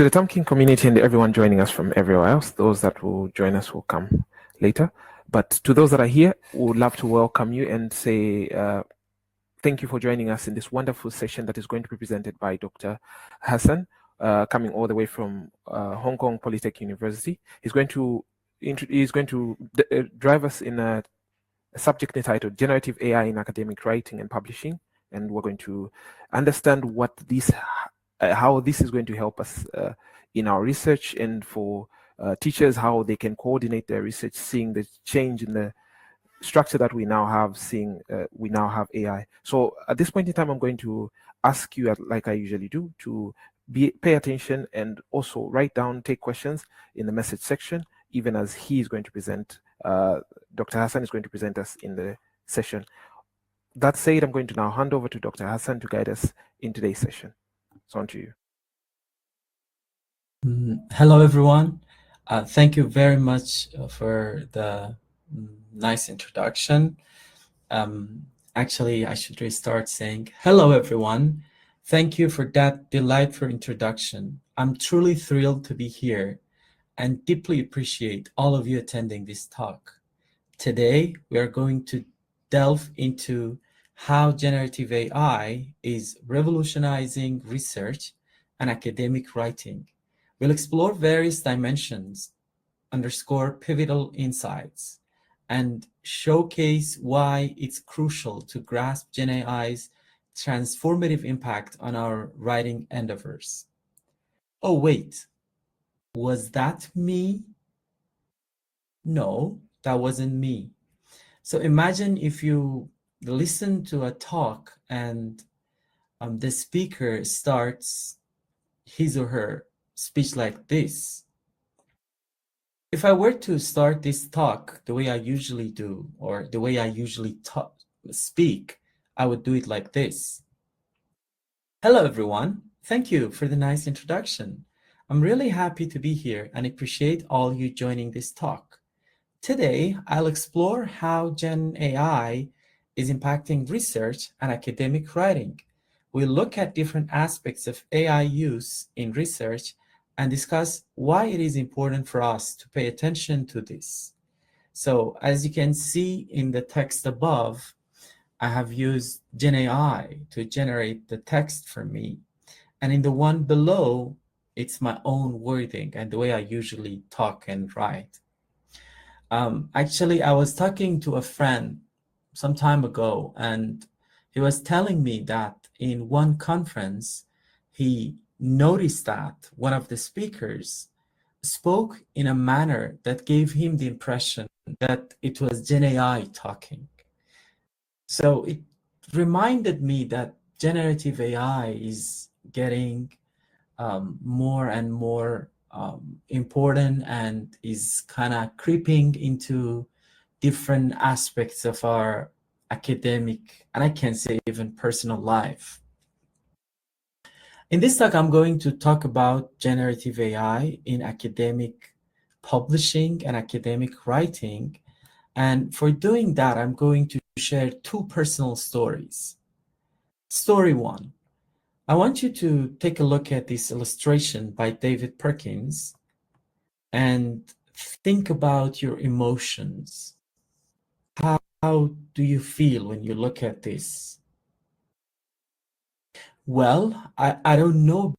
To the Tamkin community and everyone joining us from everywhere else, those that will join us will come later. But to those that are here, we would love to welcome you and say thank you for joining us in this wonderful session that is going to be presented by Dr. Hassan, coming all the way from Hong Kong Polytech University. He's going to drive us in a subject entitled Generative AI in Academic Writing and Publishing, and we're going to understand what this how this is going to help us in our research, and for teachers, how they can coordinate their research, seeing the change in the structure that we now have, seeing we now have AI. So at this point in time, I'm going to ask you, like I usually do, to pay attention and also write down, take questions in the message section, even as he is going to present, Dr. Hassan is going to present us in the session. That said, I'm going to now hand over to Dr. Hassan to guide us in today's session. So on to you. Hello, everyone. Thank you very much for the nice introduction. Actually, I should restart saying, hello, everyone. Thank you for that delightful introduction. I'm truly thrilled to be here and deeply appreciate all of you attending this talk. Today, we are going to delve into how generative AI is revolutionizing research and academic writing. We'll explore various dimensions, underscore pivotal insights, and showcase why it's crucial to grasp Gen AI's transformative impact on our writing endeavors. Oh, wait, was that me? No, that wasn't me. So imagine if you listen to a talk and the speaker starts his or her speech like this. If I were to start this talk the way I usually do, or the way I usually speak, I would do it like this. Hello, everyone. Thank you for the nice introduction. I'm really happy to be here and appreciate all you joining this talk. Today, I'll explore how Gen AI is impacting research and academic writing. We'll look at different aspects of AI use in research and discuss why it is important for us to pay attention to this. So, as you can see in the text above, I have used Gen AI to generate the text for me. And in the one below, it's my own wording and the way I usually talk and write. Actually, I was talking to a friend some time ago, and he was telling me that in one conference, he noticed that one of the speakers spoke in a manner that gave him the impression that it was Gen AI talking. So it reminded me that generative AI is getting more and more important and is kind of creeping into different aspects of our academic, and I can say even personal life. In this talk, I'm going to talk about generative AI in academic publishing and academic writing. And for doing that, I'm going to share two personal stories. Story one. I want you to take a look at this illustration by David Perkins and think about your emotions. How do you feel when you look at this? Well, I don't know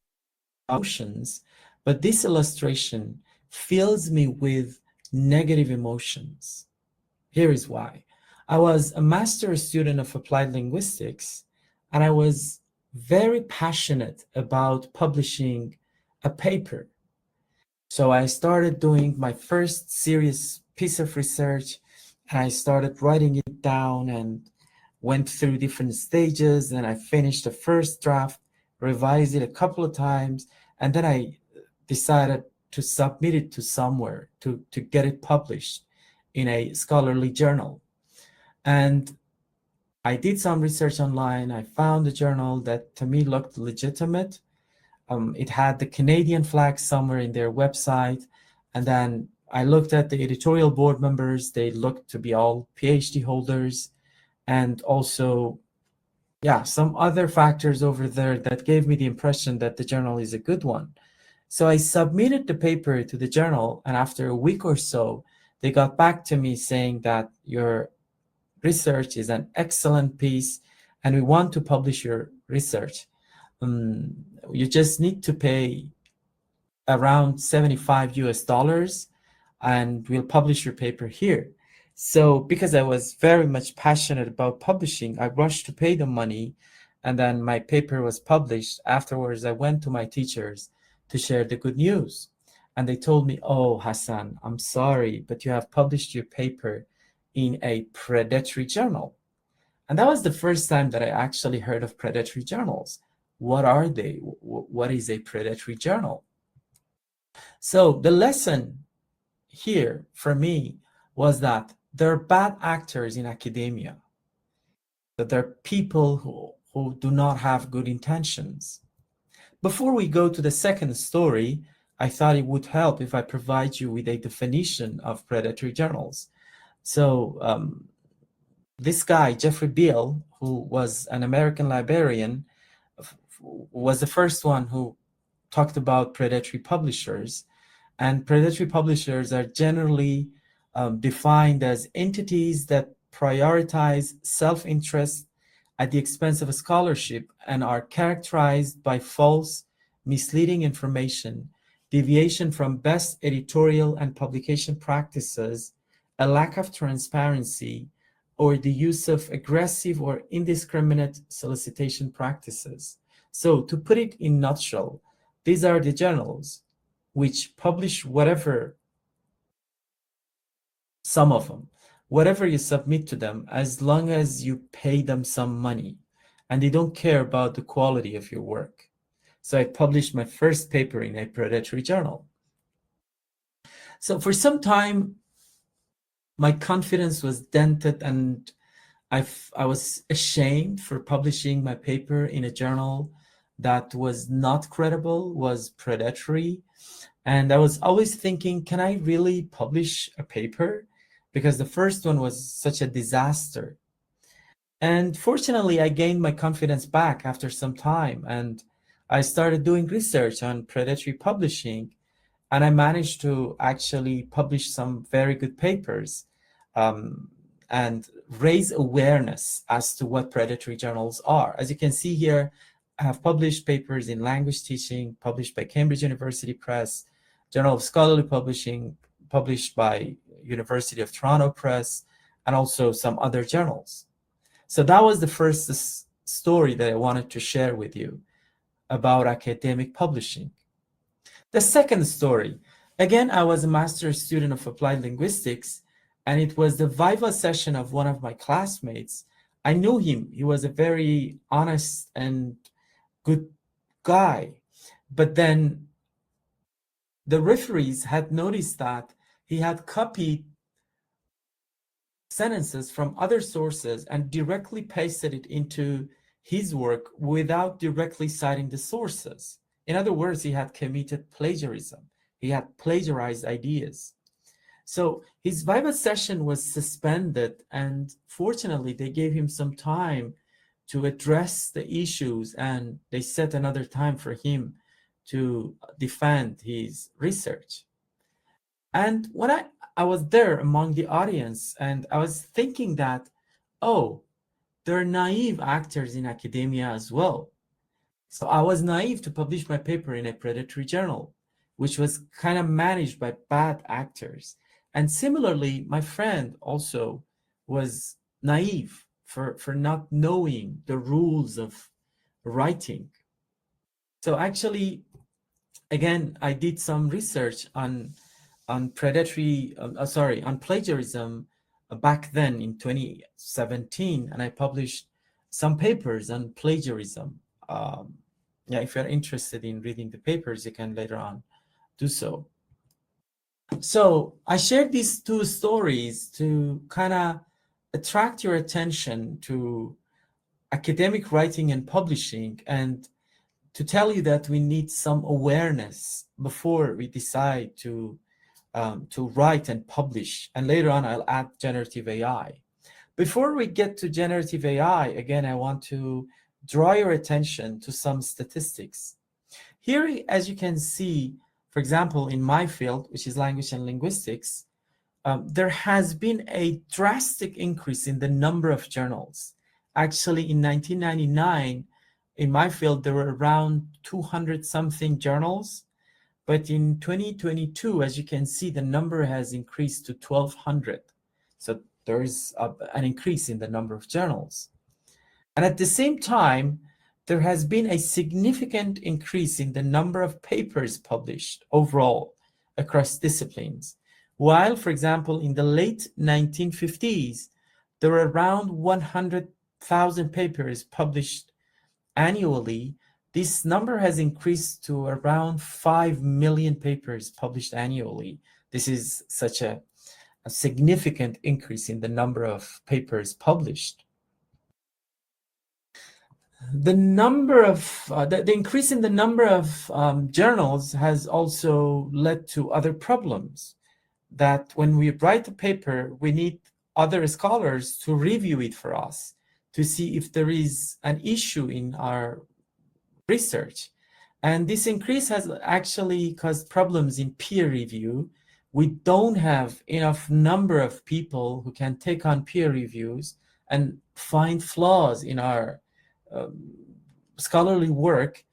emotions, but this illustration fills me with negative emotions. Here is why. I was a master's student of applied linguistics, and I was very passionate about publishing a paper. So I started doing my first serious piece of research, and I started writing it down and went through different stages. Then I finished the first draft, revised it a couple of times, and then I decided to submit it to somewhere to get it published in a scholarly journal. And I did some research online. I found a journal that to me looked legitimate. It had the Canadian flag somewhere in their website. And then I looked at the editorial board members. They looked to be all PhD holders. And also, yeah, some other factors over there that gave me the impression that the journal is a good one. So I submitted the paper to the journal, and after a week or so, they got back to me saying that your research is an excellent piece and we want to publish your research. You just need to pay around 75 US dollars and we'll publish your paper here. So because I was very much passionate about publishing, I rushed to pay the money, and then my paper was published. Afterwards, I went to my teachers to share the good news. And they told me, "Oh, Hassan, I'm sorry, but you have published your paper in a predatory journal." And that was the first time that I actually heard of predatory journals. What are they? What is a predatory journal? So the lesson here for me was that there are bad actors in academia, that there are people who do not have good intentions. Before we go to the second story, I thought it would help if I provide you with a definition of predatory journals. So this guy, Jeffrey Beall, who was an American librarian, was the first one who talked about predatory publishers. And predatory publishers are generally defined as entities that prioritize self-interest at the expense of a scholarship and are characterized by false, misleading information, deviation from best editorial and publication practices, a lack of transparency, or the use of aggressive or indiscriminate solicitation practices. So to put it in a nutshell, these are the journals which publish whatever, some of them, whatever you submit to them, as long as you pay them some money, and they don't care about the quality of your work. So I published my first paper in a predatory journal. So for some time, my confidence was dented, and I was ashamed for publishing my paper in a journal that was not credible, was predatory. And I was always thinking, can I really publish a paper? Because the first one was such a disaster. And fortunately, I gained my confidence back after some time, and I started doing research on predatory publishing, and I managed to actually publish some very good papers um, and raise awareness as to what predatory journals are. As you can see here, I have published papers in language teaching, published by Cambridge University Press, Journal of Scholarly Publishing, published by University of Toronto Press, and also some other journals. So that was the first story that I wanted to share with you about academic publishing. The second story, again, I was a master's student of applied linguistics, and it was the Viva session of one of my classmates. I knew him. He was a very honest and good guy. But then the referees had noticed that he had copied sentences from other sources and directly pasted it into his work without directly citing the sources. In other words, he had committed plagiarism. He had plagiarized ideas. So his Viva session was suspended, and fortunately, they gave him some time to address the issues, and they set another time for him to defend his research. And when I was there among the audience, and I was thinking that, oh, there are naive actors in academia as well. So I was naive to publish my paper in a predatory journal, which was kind of managed by bad actors. And similarly, my friend also was naive for not knowing the rules of writing. So actually, again, I did some research on predatory, on plagiarism back then in 2017, and I published some papers on plagiarism. Yeah, if you're interested in reading the papers, you can later on do so. So I shared these two stories to kind of attract your attention to academic writing and publishing, and to tell you that we need some awareness before we decide to write and publish. And later on, I'll add generative AI. Before we get to generative AI, again, I want to draw your attention to some statistics. Here, as you can see, For example, in my field, which is language and linguistics, there has been a drastic increase in the number of journals. Actually, in 1999, in my field, there were around 200 something journals. But in 2022, as you can see, the number has increased to 1,200. So there is an increase in the number of journals. And at the same time, there has been a significant increase in the number of papers published overall across disciplines. While, for example, in the late 1950s, there were around 100,000 papers published annually, this number has increased to around 5 million papers published annually. This is such a significant increase in the number of papers published. The increase in the number of journals has also led to other problems, that when we write a paper, we need other scholars to review it for us to see if there is an issue in our research. And this increase has actually caused problems in peer review. We don't have enough number of people who can take on peer reviews and find flaws in our scholarly work.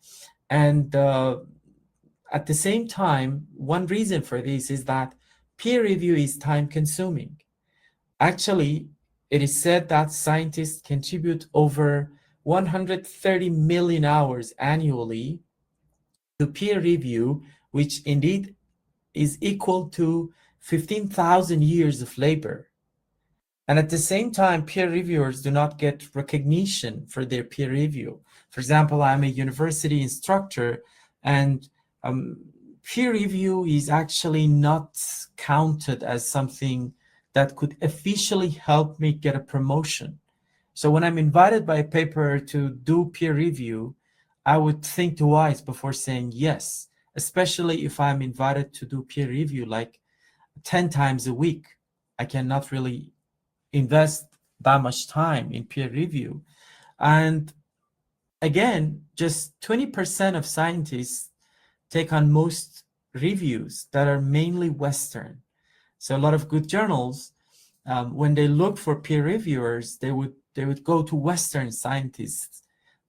And at the same time, one reason for this is that peer review is time consuming. Actually, it is said that scientists contribute over 130 million hours annually to peer review, which indeed is equal to 15,000 years of labor. And at the same time, peer reviewers do not get recognition for their peer review. For example, I'm a university instructor, and peer review is actually not counted as something that could officially help me get a promotion. So when I'm invited by a paper to do peer review, I would think twice before saying yes, especially if I'm invited to do peer review like 10 times a week. I cannot really invest that much time in peer review. And again, just 20% of scientists take on most reviews that are mainly Western. So a lot of good journals, when they look for peer reviewers, they would go to Western scientists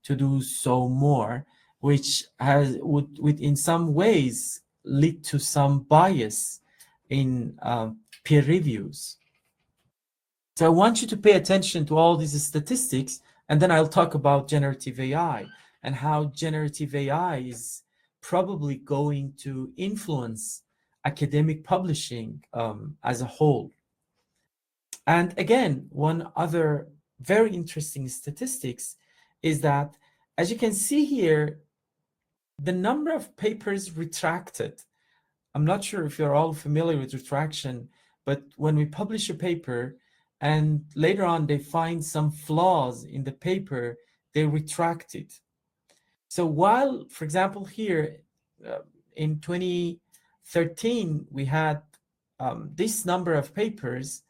to do so more, which would in some ways lead to some bias in peer reviews. So I want you to pay attention to all these statistics, and then I'll talk about generative AI and how generative AI is probably going to influence academic publishing as a whole. And again, one other very interesting statistics is that, as you can see here, the number of papers retracted. I'm not sure if you're all familiar with retraction, but when we publish a paper and later on they find some flaws in the paper, they retract it. So while, for example, here in 2013, we had this number of papers,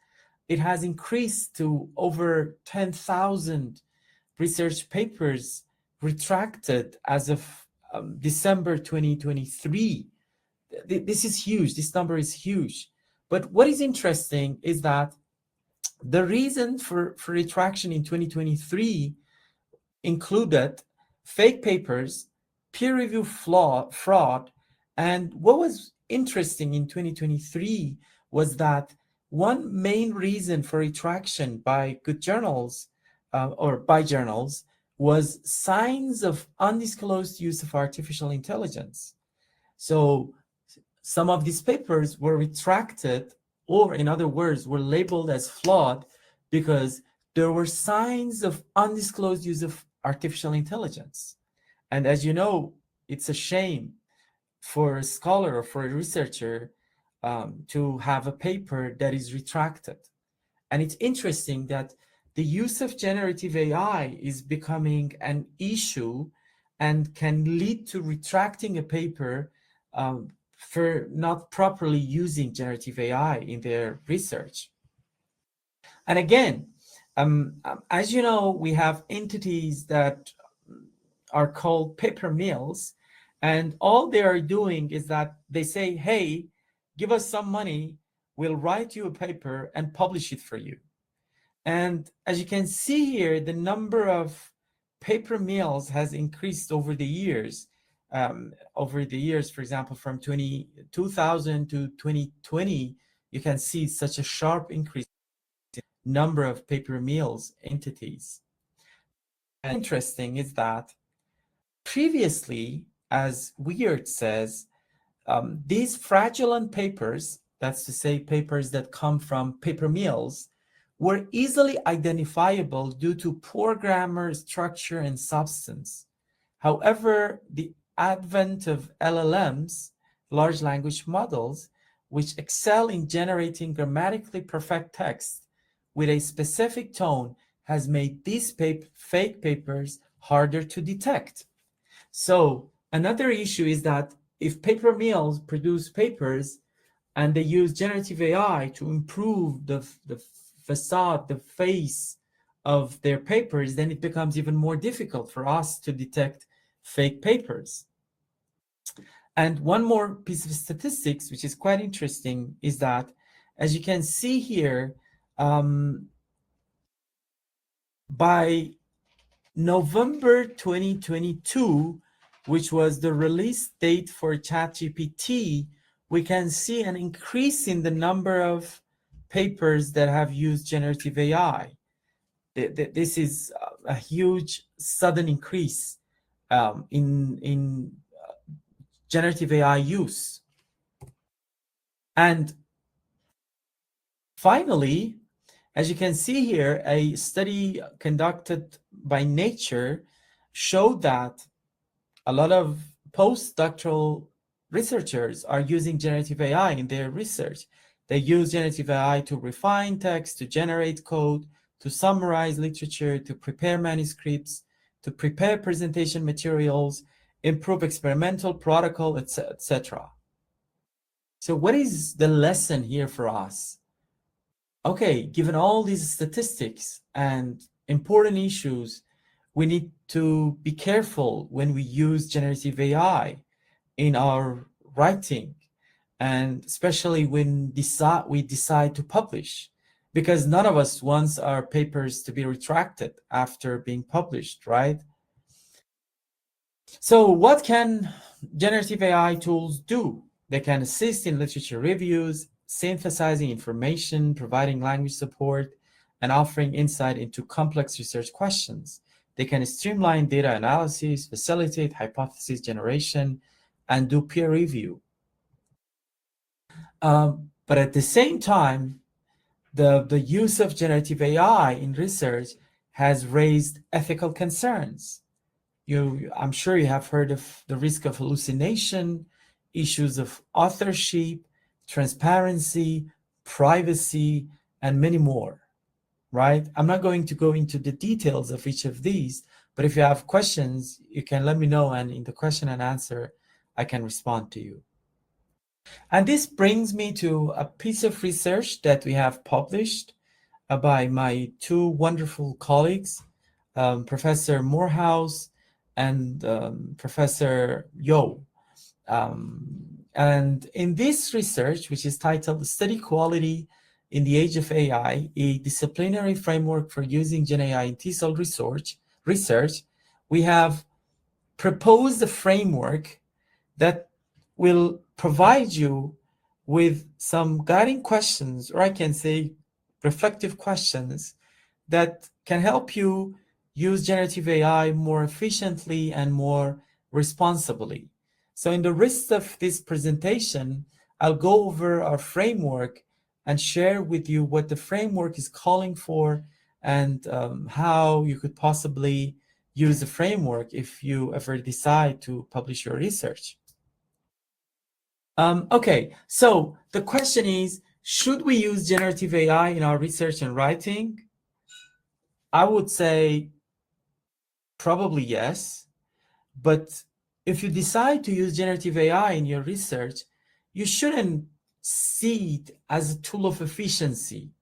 it has increased to over 10,000 research papers retracted as of December 2023. This is huge. This number is huge. But what is interesting is that the reason for retraction in 2023 included fake papers, peer review fraud, and what was interesting in 2023 was that one main reason for retraction by good journals or by journals was signs of undisclosed use of artificial intelligence. So some of these papers were retracted, or in other words, were labeled as flawed because there were signs of undisclosed use of artificial intelligence. And as you know, it's a shame for a scholar or for a researcher to have a paper that is retracted. And it's interesting that the use of generative AI is becoming an issue and can lead to retracting a paper for not properly using generative AI in their research. And again, as you know, we have entities that are called paper mills, And all they are doing is that they say, hey, give us some money, we'll write you a paper and publish it for you. And as you can see here, the number of paper mills has increased over the years. For example, from 2000 to 2020, you can see such a sharp increase in number of paper mills entities. And interesting is that previously, as Weird says, these fraudulent papers, that's to say papers that come from paper mills, were easily identifiable due to poor grammar, structure, and substance. However, the advent of LLMs, large language models, which excel in generating grammatically perfect text with a specific tone, has made these fake papers harder to detect. So another issue is that if paper mills produce papers and they use generative AI to improve the facade, the face of their papers, then it becomes even more difficult for us to detect fake papers. And one more piece of statistics, which is quite interesting, is that, as you can see here, by November 2022, which was the release date for ChatGPT, we can see an increase in the number of papers that have used generative AI. This is a huge sudden increase in generative AI use. And finally, as you can see here, a study conducted by Nature showed that a lot of postdoctoral researchers are using generative AI in their research. They use generative AI to refine text, to generate code, to summarize literature, to prepare manuscripts, to prepare presentation materials, improve experimental protocol, etc. So what is the lesson here for us? Okay, given all these statistics and important issues, we need to be careful when we use generative AI in our writing, and especially when we decide to publish, because none of us wants our papers to be retracted after being published, right? So what can generative AI tools do? They can assist in literature reviews, synthesizing information, providing language support, and offering insight into complex research questions. They can streamline data analysis, facilitate hypothesis generation, and do peer review. But at the same time, the use of generative AI in research has raised ethical concerns. I'm sure you have heard of the risk of hallucination, issues of authorship, transparency, privacy, and many more, right? I'm not going to go into the details of each of these, but if you have questions, you can let me know, and in the question and answer, I can respond to you. And this brings me to a piece of research that we have published by my two wonderful colleagues, Professor Morehouse and Professor Yo. And in this research, which is titled Study Quality in the Age of AI, a disciplinary framework for using Gen AI in TESOL research, we have proposed a framework that will provide you with some guiding questions, or I can say reflective questions, that can help you use generative AI more efficiently and more responsibly. So in the rest of this presentation, I'll go over our framework and share with you what the framework is calling for, and how you could possibly use the framework if you ever decide to publish your research. Okay, so the question is, should we use generative AI in our research and writing? I would say probably yes, but if you decide to use generative AI in your research, you shouldn't see it as a tool of efficiency.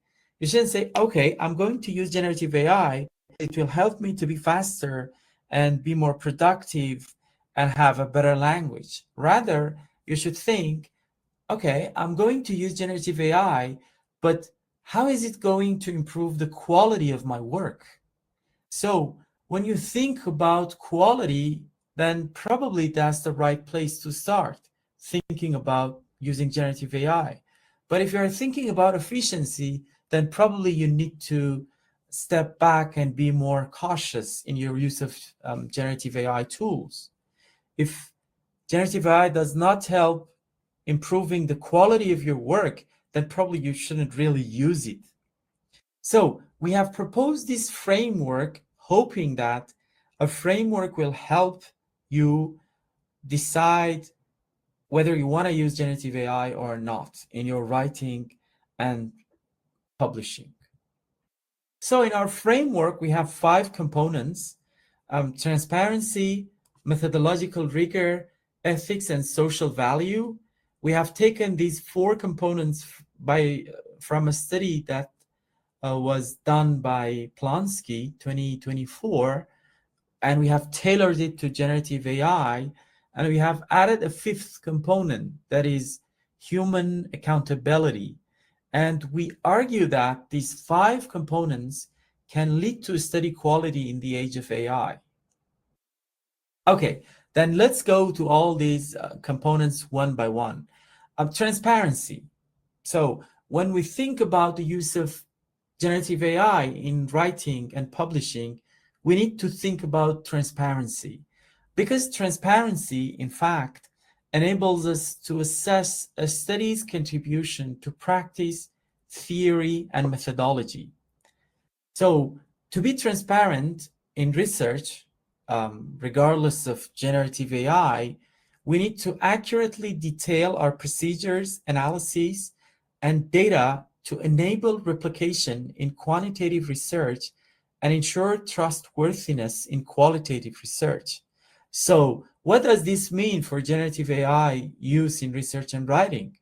You shouldn't say, okay, I'm going to use generative AI. It will help me to be faster and be more productive and have a better language. Rather, you should think, okay, I'm going to use generative AI, but how is it going to improve the quality of my work? So when you think about quality, then probably that's the right place to start thinking about using generative AI. But if you're thinking about efficiency, then probably you need to step back and be more cautious in your use of generative AI tools. If generative AI does not help improving the quality of your work, then probably you shouldn't really use it. So we have proposed this framework, hoping that a framework will help you decide whether you want to use generative AI or not in your writing and publishing. So in our framework, we have 5 components: transparency, methodological rigor, ethics, and social value. We have taken these 4 components from a study that was done by Plonsky 2024, and we have tailored it to generative AI, and we have added a 5th component, that is human accountability. And we argue that these 5 components can lead to study quality in the age of AI. Okay, then let's go to all these components one by one. Transparency. So when we think about the use of generative AI in writing and publishing, we need to think about transparency, because transparency, in fact, enables us to assess a study's contribution to practice, theory, and methodology. So to be transparent in research, regardless of generative AI, we need to accurately detail our procedures, analyses, and data to enable replication in quantitative research and ensure trustworthiness in qualitative research. So what does this mean for generative AI use in research and writing?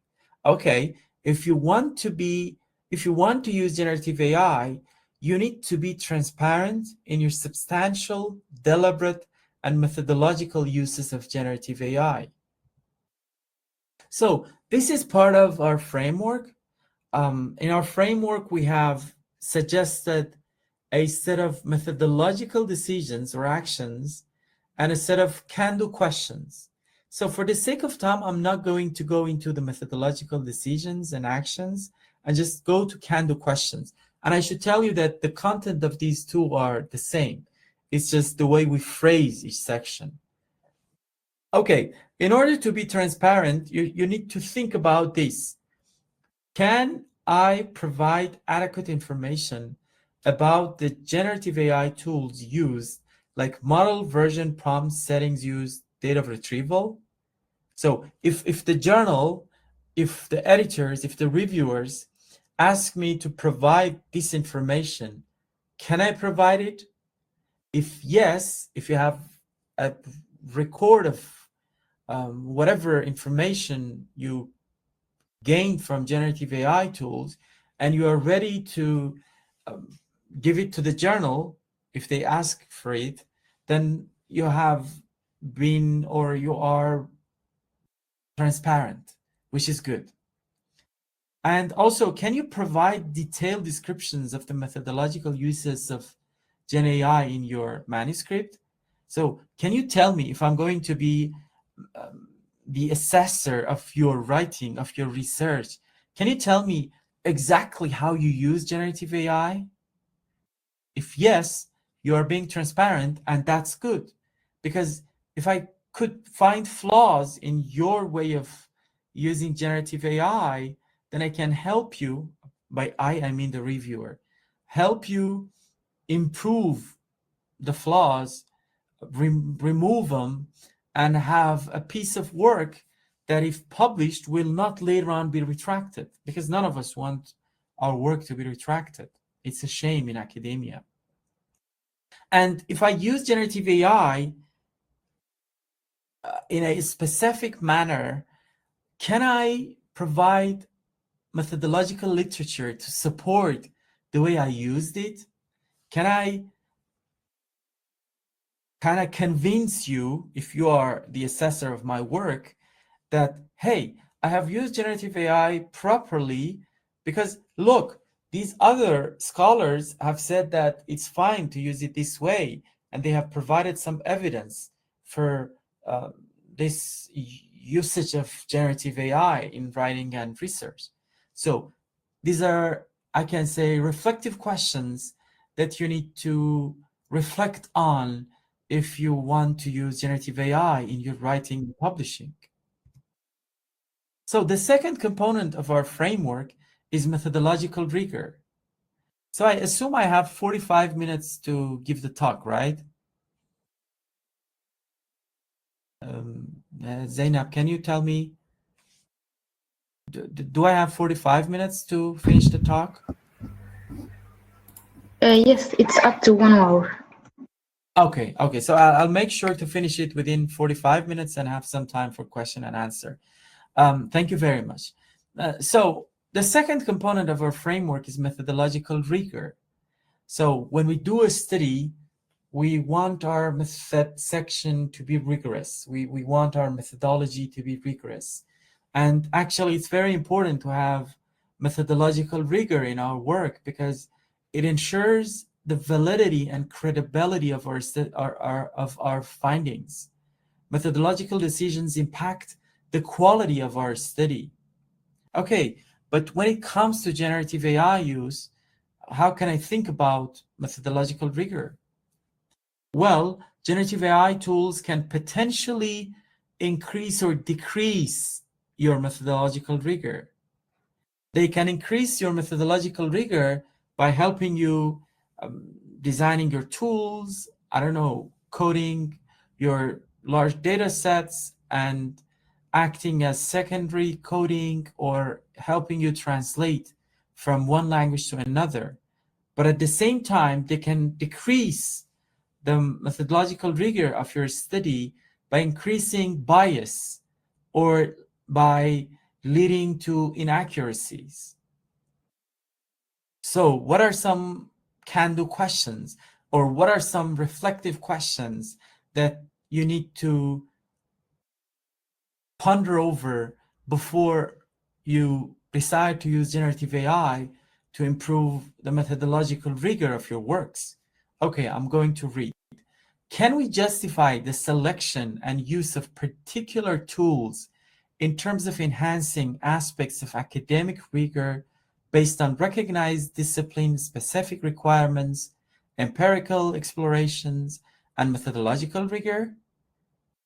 Okay, if you want to use generative AI, you need to be transparent in your substantial, deliberate, and methodological uses of generative AI. So this is part of our framework. In our framework, we have suggested a set of methodological decisions or actions and a set of can-do questions. So for the sake of time, I'm not going to go into the methodological decisions and actions and just go to can-do questions. And I should tell you that the content of these 2 are the same. It's just the way we phrase each section. Okay, in order to be transparent, you need to think about this. Can I provide adequate information about the generative AI tools used, like model, version, prompt, settings used, date of retrieval? So if the journal, if the editors, if the reviewers ask me to provide this information, can I provide it? If yes, if you have a record of whatever information you gained from generative AI tools, and you are ready to give it to the journal if they ask for it, then you have been, or you are transparent, which is good. And also, can you provide detailed descriptions of the methodological uses of Gen AI in your manuscript? So can you tell me, if I'm going to be the assessor of your writing, of your research, can you tell me exactly how you use generative AI? If yes, you are being transparent, and that's good. Because if I could find flaws in your way of using generative AI, then I can help you, by I mean the reviewer, help you improve the flaws, remove them, and have a piece of work that, if published, will not later on be retracted, because none of us want our work to be retracted. It's a shame in academia. And if I use generative AI in a specific manner, can I provide methodological literature to support the way I used it? Can I kind of convince you, if you are the assessor of my work, that, hey, I have used generative AI properly because look, these other scholars have said that it's fine to use it this way, and they have provided some evidence for this usage of generative AI in writing and research. So these are, I can say, reflective questions that you need to reflect on if you want to use generative AI in your writing and publishing. So the second component of our framework is methodological rigor. So I assume I have 45 minutes to give the talk, right? Zainab, can you tell me, do I have 45 minutes to finish the talk? Yes, it's up to 1 hour. Okay, so I'll make sure to finish it within 45 minutes and have some time for question and answer. Thank you very much. So the second component of our framework is methodological rigor. So when we do a study, we want our method section to be rigorous. We want our methodology to be rigorous. And actually, it's very important to have methodological rigor in our work because it ensures the validity and credibility of our findings. Methodological decisions impact the quality of our study. Okay, but when it comes to generative AI use, how can I think about methodological rigor? Well, generative AI tools can potentially increase or decrease your methodological rigor. They can increase your methodological rigor by helping you designing your tools, I don't know, coding your large data sets and acting as secondary coding or helping you translate from one language to another. But at the same time, they can decrease the methodological rigor of your study by increasing bias or by leading to inaccuracies. So what are some can-do questions, or what are some reflective questions that you need to ponder over before you decide to use generative AI to improve the methodological rigor of your works? Okay, I'm going to read. Can we justify the selection and use of particular tools in terms of enhancing aspects of academic rigor based on recognized discipline-specific requirements, empirical explorations, and methodological rigor?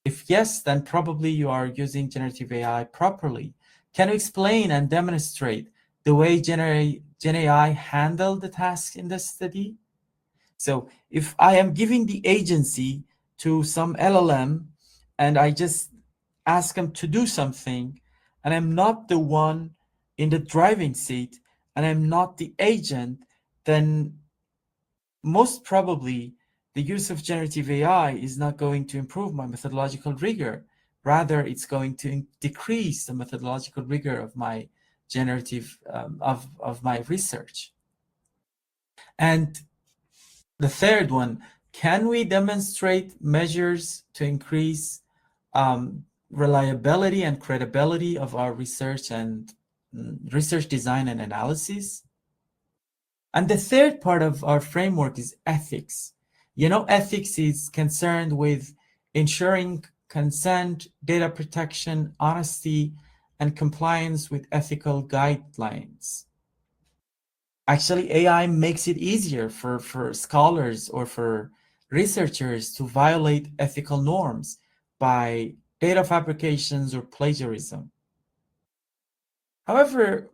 If yes, then probably you are using generative AI properly. Can you explain and demonstrate the way Gen AI handled the task in this study? So if I am giving the agency to some LLM and I just ask them to do something, and I'm not the one in the driving seat and I'm not the agent, then most probably the use of generative AI is not going to improve my methodological rigor. Rather, it's going to decrease the methodological rigor of my generative of my research. And the third one, can we demonstrate measures to increase reliability and credibility of our research and research design and analysis? And the third part of our framework is ethics. You know, ethics is concerned with ensuring consent, data protection, honesty, and compliance with ethical guidelines. Actually, AI makes it easier for scholars or for researchers to violate ethical norms by data fabrications or plagiarism. However,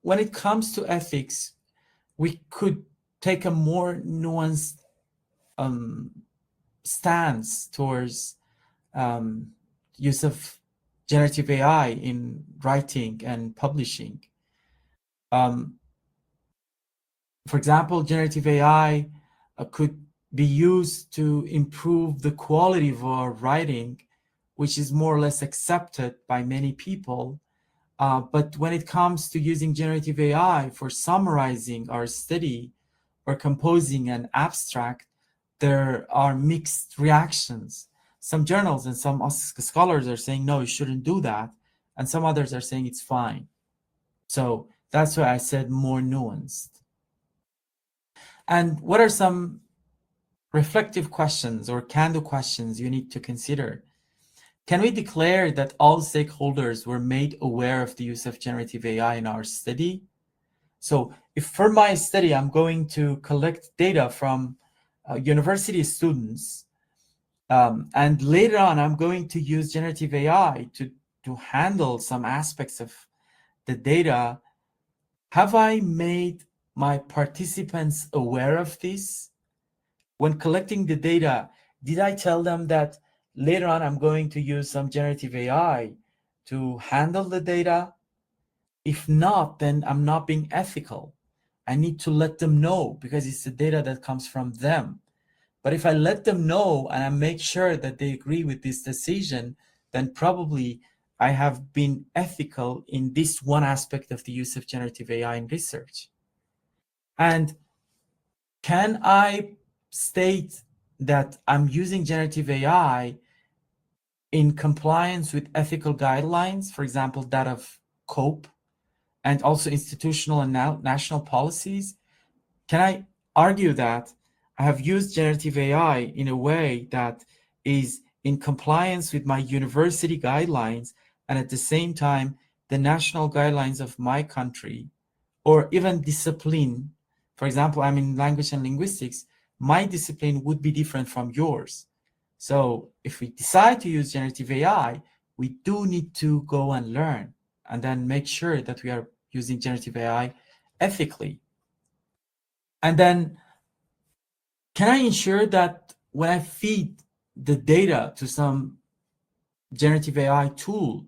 when it comes to ethics, we could take a more nuanced stance towards use of generative AI in writing and publishing. For example, generative AI could be used to improve the quality of our writing, which is more or less accepted by many people. But when it comes to using generative AI for summarizing our study or composing an abstract, there are mixed reactions. Some journals and some scholars are saying, no, you shouldn't do that. And some others are saying it's fine. So that's why I said more nuanced. And what are some reflective questions or can-do questions you need to consider? Can we declare that all stakeholders were made aware of the use of generative AI in our study? So if for my study, I'm going to collect data from university students, and later on, I'm going to use generative AI to handle some aspects of the data, have I made my participants aware of this? When collecting the data, did I tell them that later on I'm going to use some generative AI to handle the data? If not, then I'm not being ethical. I need to let them know because it's the data that comes from them. But if I let them know and I make sure that they agree with this decision, then probably I have been ethical in this one aspect of the use of generative AI in research. And can I state that I'm using generative AI in compliance with ethical guidelines, for example, that of COPE, and also institutional and national policies? Can I argue that I have used generative AI in a way that is in compliance with my university guidelines and at the same time the national guidelines of my country, or even discipline? For example, I'm in language and linguistics. My discipline would be different from yours. So if we decide to use generative AI, we do need to go and learn and then make sure that we are using generative AI ethically. And then, can I ensure that when I feed the data to some generative AI tool,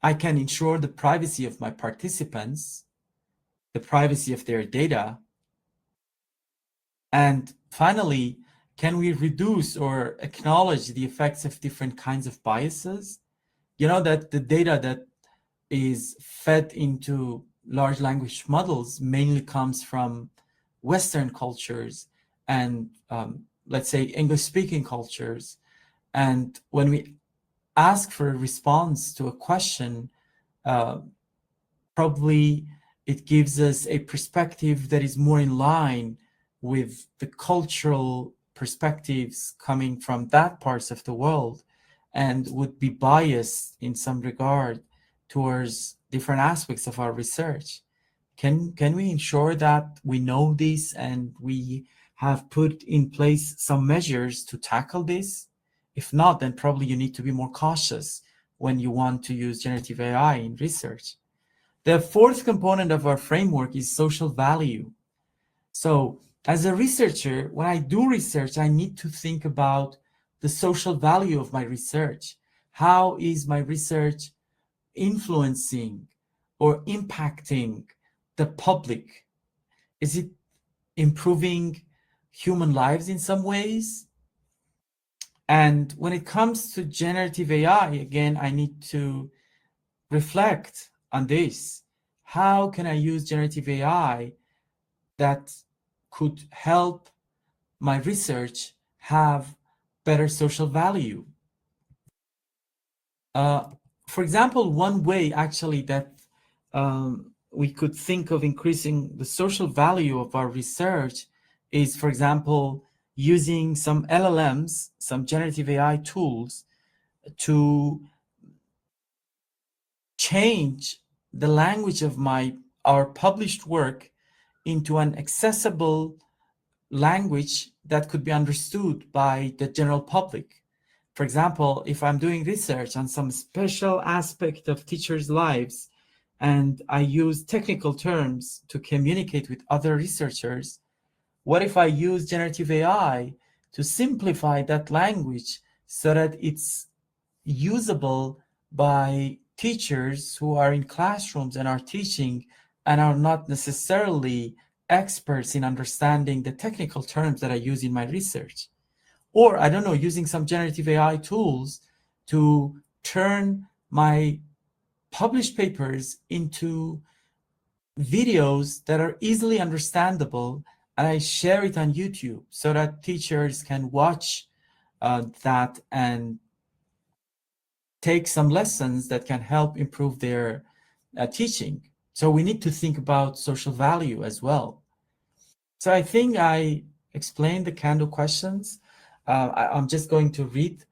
I can ensure the privacy of my participants, the privacy of their data? And finally, can we reduce or acknowledge the effects of different kinds of biases? You know that the data that is fed into large language models mainly comes from Western cultures and let's say English-speaking cultures. And when we ask for a response to a question, probably it gives us a perspective that is more in line with the cultural perspectives coming from that parts of the world and would be biased in some regard towards different aspects of our research. Can we ensure that we know this and we have put in place some measures to tackle this? If not, then probably you need to be more cautious when you want to use generative AI in research. The fourth component of our framework is social value. So as a researcher, when I do research, I need to think about the social value of my research. How is my research influencing or impacting the public? Is it improving human lives in some ways? And when it comes to generative AI, again, I need to reflect on this. How can I use generative AI that could help my research have better social value? For example, one way actually that we could think of increasing the social value of our research is, for example, using some LLMs, some generative AI tools to change the language of our published work into an accessible language that could be understood by the general public. For example, if I'm doing research on some special aspect of teachers' lives and I use technical terms to communicate with other researchers, what if I use generative AI to simplify that language so that it's usable by teachers who are in classrooms and are teaching and are not necessarily experts in understanding the technical terms that I use in my research? Or, I don't know, using some generative AI tools to turn my published papers into videos that are easily understandable and I share it on YouTube so that teachers can watch that and take some lessons that can help improve their teaching. So we need to think about social value as well. So I think I explained the Kando questions. I'm just going to read.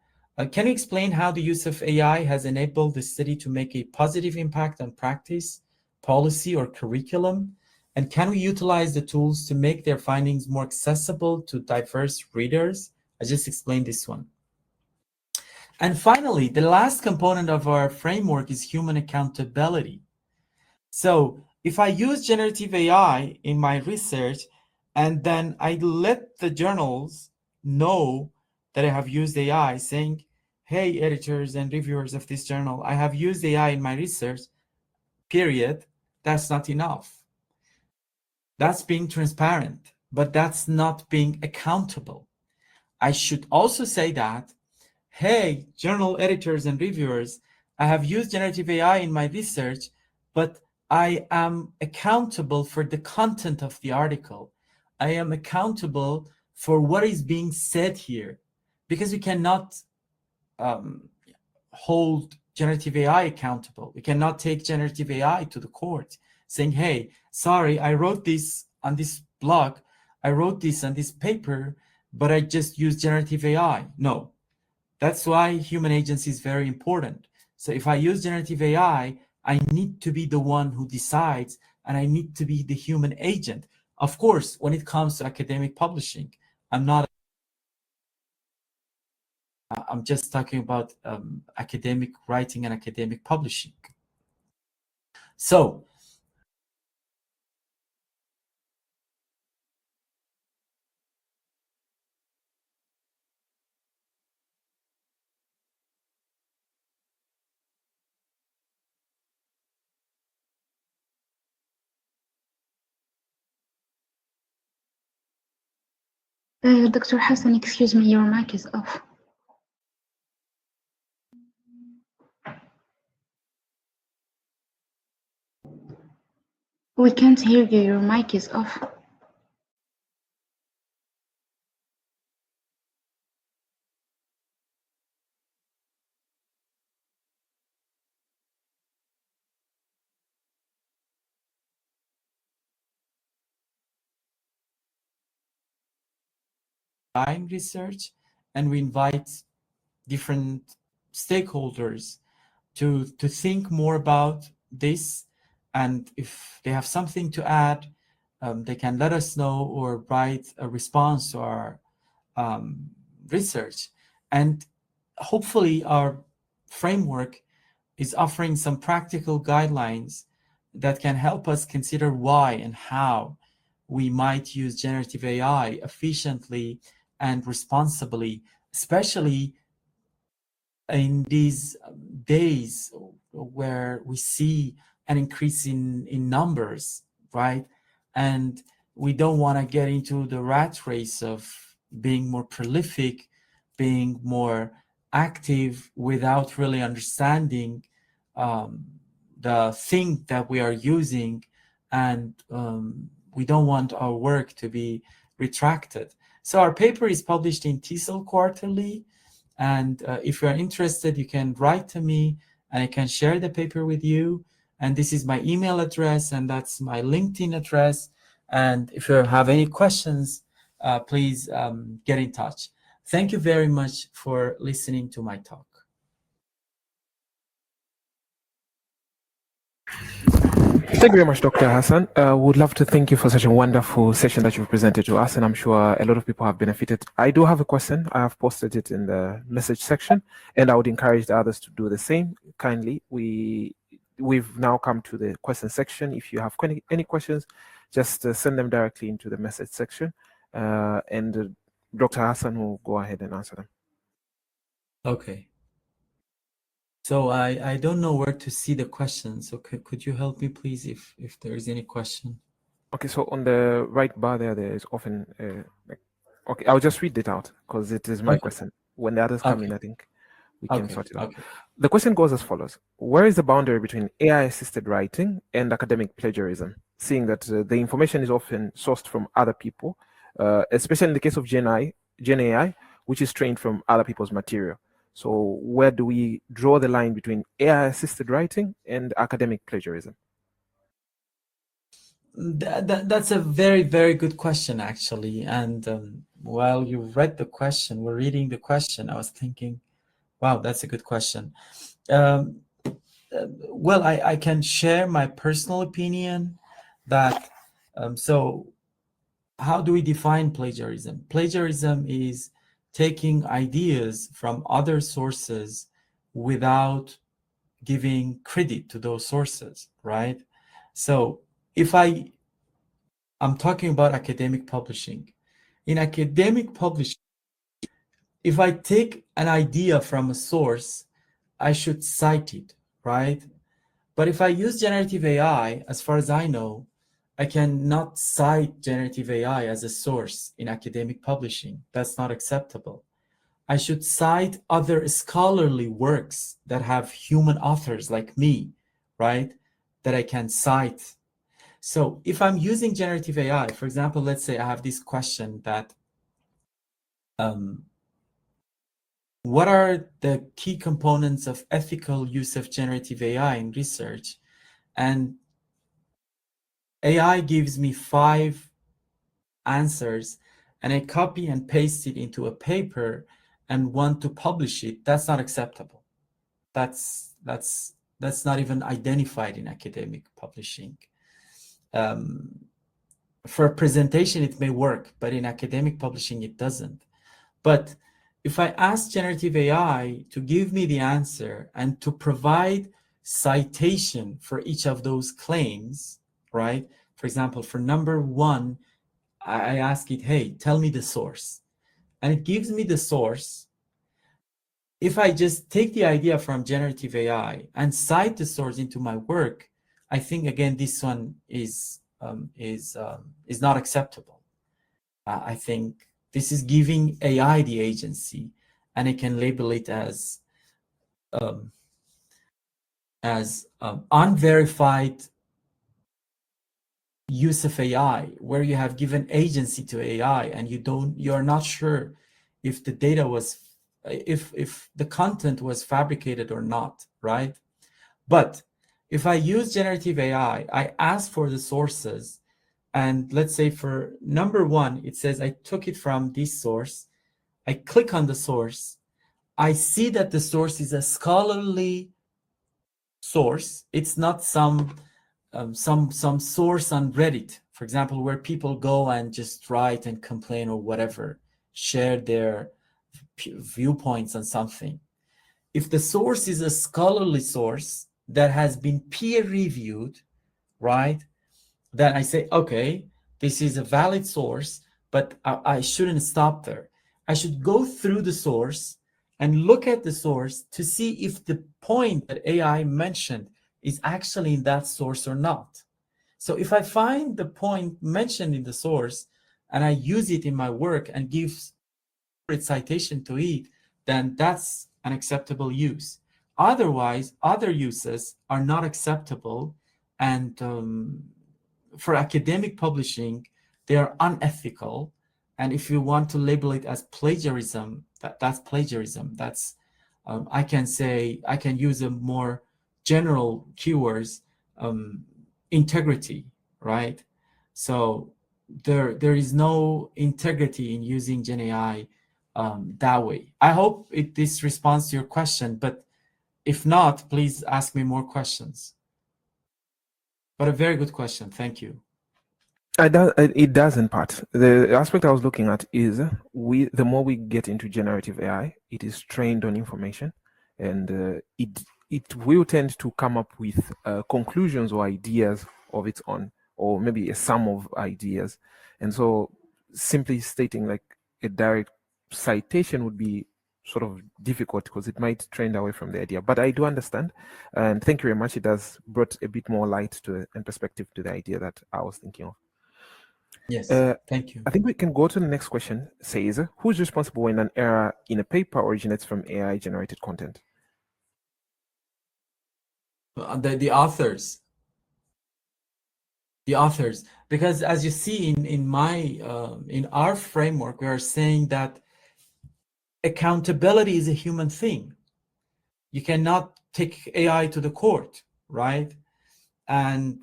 Can you explain how the use of AI has enabled the city to make a positive impact on practice, policy, or curriculum? And can we utilize the tools to make their findings more accessible to diverse readers? I just explained this one. And finally, the last component of our framework is human accountability. So if I use generative AI in my research, and then I let the journals know that I have used AI, saying, hey, editors and reviewers of this journal, I have used AI in my research, period, that's not enough. That's being transparent, but that's not being accountable. I should also say that, hey, journal editors and reviewers, I have used generative AI in my research, but I am accountable for the content of the article. I am accountable for what is being said here, because we cannot hold generative AI accountable. We cannot take generative AI to the court saying, hey, sorry, I wrote this on this blog, I wrote this on this paper, but I just used generative AI. No, that's why human agency is very important. So if I use generative AI, I need to be the one who decides, and I need to be the human agent. Of course, when it comes to academic publishing, I'm just talking about academic writing and academic publishing. So Dr. Hassan, excuse me, your mic is off. We can't hear you, your mic is off. research, and we invite different stakeholders to think more about this, and if they have something to add, they can let us know or write a response to our research. And hopefully our framework is offering some practical guidelines that can help us consider why and how we might use generative AI efficiently and responsibly, especially in these days where we see an increase in numbers, right? And we don't want to get into the rat race of being more prolific, being more active without really understanding the thing that we are using, and we don't want our work to be retracted. So our paper is published in TESOL Quarterly, and if you're interested, you can write to me and I can share the paper with you. And this is my email address, and that's my LinkedIn address. And if you have any questions, please get in touch. Thank you very much for listening to my talk. Thank you very much, Dr. Hassan. Would love to thank you for such a wonderful session that you've presented to us, and I'm sure a lot of people have benefited. I do have a question. I have posted it in the message section, and I would encourage the others to do the same. Kindly, we've now come to the question section. If you have any questions, just send them directly into the message section, and Dr. Hassan will go ahead and answer them. Okay. So I don't know where to see the questions. So could you help me, please, if there is any question? Okay, so on the right bar there is often, okay, I'll just read it out because it is my question. When the others come in, I think we can sort it out. Okay. The question goes as follows. Where is the boundary between AI-assisted writing and academic plagiarism, seeing that the information is often sourced from other people, especially in the case of Gen AI, which is trained from other people's material? So where do we draw the line between AI-assisted writing and academic plagiarism? That's a very, very good question, actually. And while you read the question, we're reading the question, I was thinking, wow, that's a good question. Well, I can share my personal opinion that, so how do we define plagiarism? Plagiarism is taking ideas from other sources without giving credit to those sources, right? So if I'm talking about academic publishing. In academic publishing, if I take an idea from a source, I should cite it, right? But if I use generative AI, as far as I know, I cannot cite generative AI as a source in academic publishing. That's not acceptable. I should cite other scholarly works that have human authors like me, right? That I can cite. So if I'm using generative AI, for example, let's say I have this question that, what are the key components of ethical use of generative AI in research? And AI gives me 5 answers, and I copy and paste it into a paper and want to publish it. That's not acceptable. That's not even identified in academic publishing. For a presentation, it may work, but in academic publishing, it doesn't. But if I ask generative AI to give me the answer and to provide citation for each of those claims, right? For example, for number 1, I ask it, hey, tell me the source. And it gives me the source. If I just take the idea from generative AI and cite the source into my work, I think, again, this one is not acceptable. I think this is giving AI the agency, and I can label it as unverified use of AI, where you have given agency to AI and you're not sure if the data was, if the content was fabricated or not, right? But if I use generative AI, I ask for the sources, and let's say for number 1, it says I took it from this source. I click on the source. I see that the source is a scholarly source. It's not some source on Reddit, for example, where people go and just write and complain or whatever, share their viewpoints on something. If the source is a scholarly source that has been peer reviewed, right, then I say, okay, this is a valid source, but I shouldn't stop there. I should go through the source and look at the source to see if the point that AI mentioned is actually in that source or not. So if I find the point mentioned in the source and I use it in my work and give citation to it, then that's an acceptable use. Otherwise, other uses are not acceptable, and for academic publishing, they are unethical. And if you want to label it as plagiarism, that's plagiarism. That's I can use a more general keywords, integrity, right? So there is no integrity in using Gen AI that way. I hope this responds to your question, but if not, please ask me more questions. But a very good question. Thank you. It does in part. The aspect I was looking at is the more we get into generative AI, it is trained on information, and it will tend to come up with conclusions or ideas of its own, or maybe a sum of ideas. And so simply stating like a direct citation would be sort of difficult because it might trend away from the idea. But I do understand, and thank you very much. It has brought a bit more light to and perspective to the idea that I was thinking of. Yes, thank you. I think we can go to the next question. Says, who's responsible when an error in a paper originates from AI generated content? The authors. The authors, because as you see in my in our framework, we are saying that accountability is a human thing. You cannot take AI to the court, right? And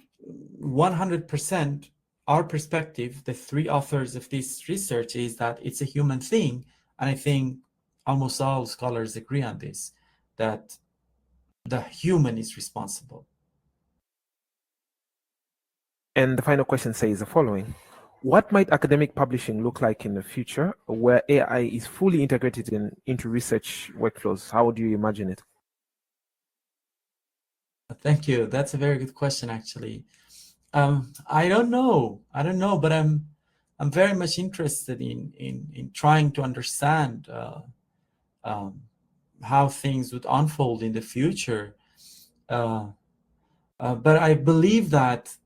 100% our perspective, the three authors of this research, is that it's a human thing. And I think almost all scholars agree on this, that the human is responsible. And the final question says the following. What might academic publishing look like in the future where AI is fully integrated into research workflows? How do you imagine it? Thank you. That's a very good question, actually. I don't know, but I'm very much interested in trying to understand how things would unfold in the future. But I believe that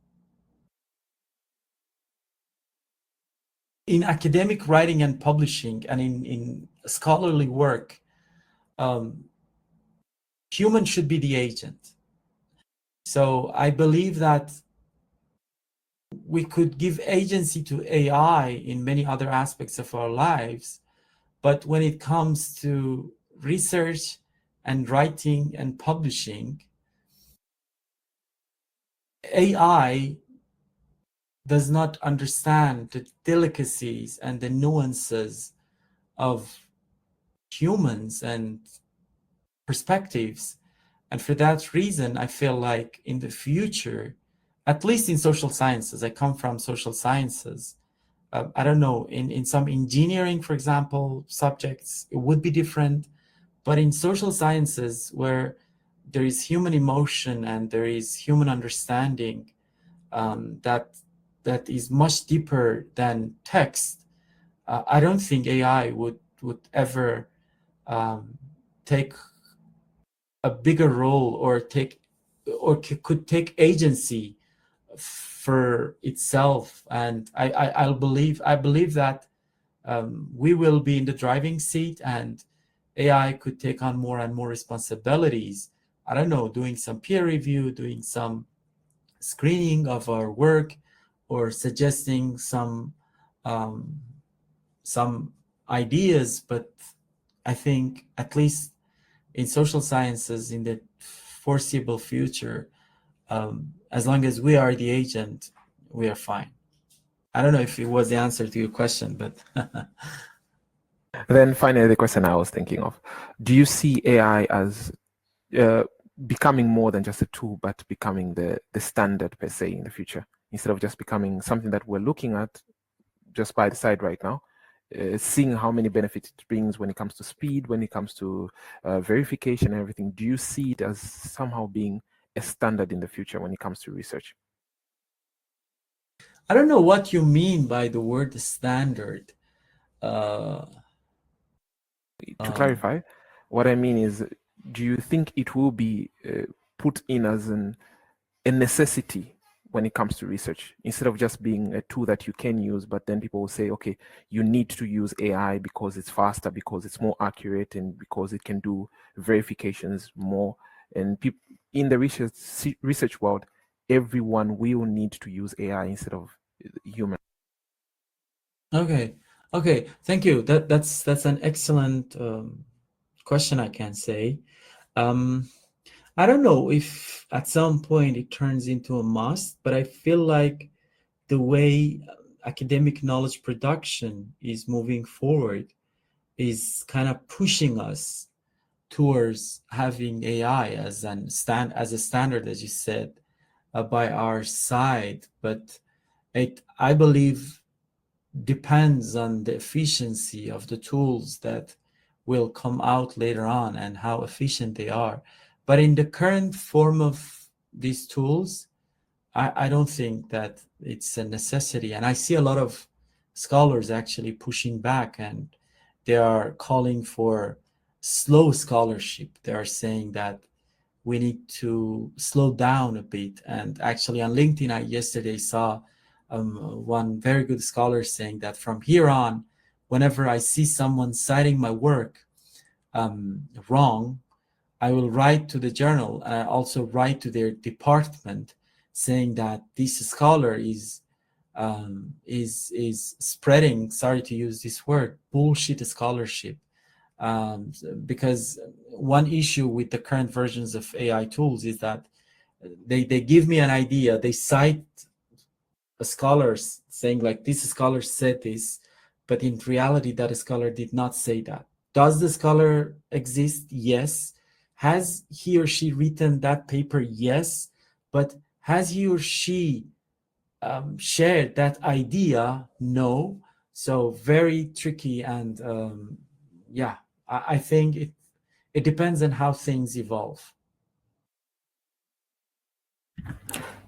in academic writing and publishing and in scholarly work, human should be the agent. So I believe that we could give agency to AI in many other aspects of our lives, but when it comes to research and writing and publishing, AI does not understand the delicacies and the nuances of humans and perspectives. And for that reason, I feel like in the future, at least in social sciences, I come from social sciences, I don't know, in some engineering, for example, subjects, it would be different. But in social sciences, where there is human emotion and there is human understanding, that is much deeper than text, I don't think AI would ever take a bigger role or could take agency for itself. And I believe that we will be in the driving seat, and AI could take on more and more responsibilities. I don't know, doing some peer review, doing some screening of our work, or suggesting some ideas. But I think at least in social sciences, in the foreseeable future, as long as we are the agent, we are fine. I don't know if it was the answer to your question, but Then finally, the question I was thinking of, do you see AI as becoming more than just a tool, but becoming the standard per se in the future, instead of just becoming something that we're looking at just by the side right now, seeing how many benefits it brings when it comes to speed, when it comes to verification and everything? Do you see it as somehow being a standard in the future when it comes to research? I don't know what you mean by the word standard. To clarify, what I mean is, do you think it will be put in as a necessity when it comes to research, instead of just being a tool that you can use, but then people will say, okay, you need to use AI because it's faster, because it's more accurate, and because it can do verifications more. And people in the research world, everyone will need to use AI instead of human. Okay, thank you. That's an excellent question, I can say. I don't know if at some point it turns into a must, but I feel like the way academic knowledge production is moving forward is kind of pushing us towards having AI as a standard, as you said, by our side. But I believe, depends on the efficiency of the tools that will come out later on and how efficient they are. But in the current form of these tools, I don't think that it's a necessity. And I see a lot of scholars actually pushing back, and they are calling for slow scholarship. They are saying that we need to slow down a bit. And actually on LinkedIn, I yesterday saw one very good scholar saying that from here on, whenever I see someone citing my work wrong, I will write to the journal and I also write to their department saying that this scholar is spreading, sorry to use this word, bullshit scholarship. Because one issue with the current versions of AI tools is that they give me an idea, they cite a scholar saying like this scholar said this, but in reality that scholar did not say that. Does the scholar exist? Yes. Has he or she written that paper? Yes. But has he or she shared that idea? No. So very tricky, and yeah, I think it depends on how things evolve.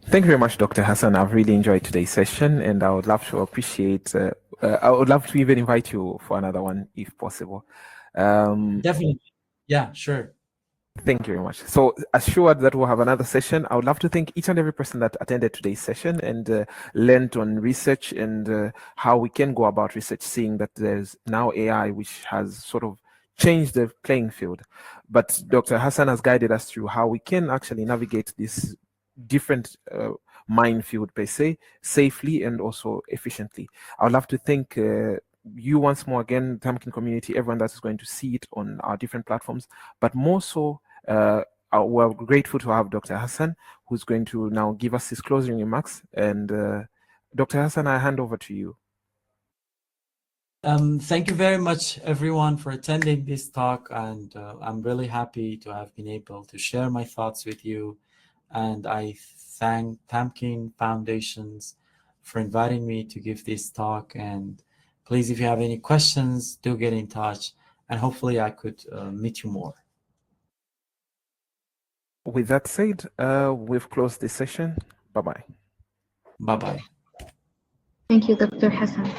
Thank you very much, Dr. Hassan. I've really enjoyed today's session, and I would love to appreciate, I would love to even invite you for another one if possible. Definitely. Yeah, sure. Thank you very much. So assured that we'll have another session. I would love to thank each and every person that attended today's session and learned on research and how we can go about research, seeing that there's now AI, which has sort of changed the playing field. But Dr. Hassan has guided us through how we can actually navigate this different minefield per se, safely and also efficiently. I would love to thank you once more again, Tamkin community, everyone that is going to see it on our different platforms, but more so, we're grateful to have Dr. Hassan, who's going to now give us his closing remarks. And Dr. Hassan, I hand over to you. Thank you very much, everyone, for attending this talk, and I'm really happy to have been able to share my thoughts with you. And I thank Tamkin Foundations for inviting me to give this talk. And please, if you have any questions, do get in touch, and hopefully I could meet you more. With that said, we've closed this session. Bye-bye. Bye-bye. Thank you, Dr. Hassan.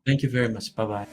Thank you very much. Bye-bye.